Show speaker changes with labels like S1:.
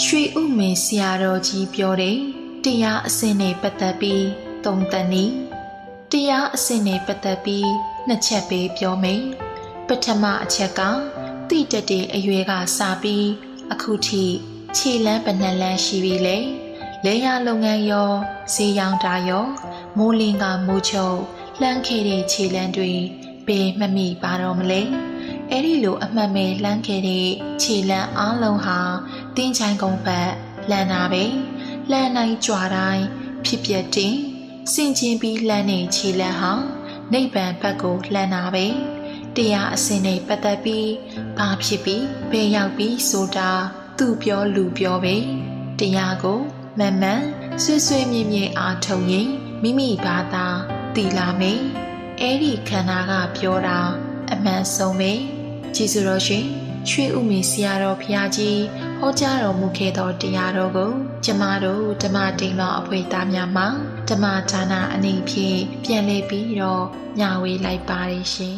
S1: ရွှေဥမင်းဆရာတော်ကြီးပြောတယ်တရားအစစ်နဲ့ပတ်သက်ပြီးသုံးသပ်နည်းတရားအစစ်နဲ့ပတ်သက်ပြီးနှစ်ချက်ပဲပြောမယ်ပထမအချက်ကတိတက်တဲ့အရွယ်ကစပြီးအခုထိခြေလမ်းပနက်လန်းရှိပြီလေလဲရလုပ်ငန်းရောဈေးရောင်းတာရောမိုးလင်းကမိုးချုပ်လှမ်းခဲ့တဲ့ခြေလမ်းတွေပေမမိပါတော့မလဲအဲ့ဒီလိုအမှတ်မဲ့လှမ်းခဲ့တဲ့ခြေလမ်းအားလုံးဟာတင်းချိုင်းကုန်းဘက်လှမ်းတာပဲလှမ်းနိုင်ကြွားတိုင်းဖြစ်ပျက်တင်စင်ချင်းပြီးလှမ်းနေခြေလမ်းဟာနိဗ္ဗာန်ဘက်ကိုလှမ်းတာပဲတရားအစဉ်နဲ့ပတ်သက်ပြီးဘာဖြစ်ပြီးဘယ်ရောက်ပြီးဆိုတာသူပြောလူပြောပဲတရားကိုမမှန်ဆွေးဆွေးမြဲမြဲအားထုတ်ရင်မိမိဘာသာသိလာမယ်အဲ့ဒီခန္ဓာကပြောတာအမှန်ဆုံးပဲကျေးဇူးတော်ရှင်ရွှေဥမင်းဆရာတော်ဘုရားကြီးဟောကြားတော်မူခဲ့သောတရားတော်ကိုကျမတို့ဓမ္မတိန်တော်အဖွဲ့သားများမှဓမ္မဒါနအနေဖြင့်ပြန်လည်ပြီးတော့ညဝေလိုက်ပါရရှင်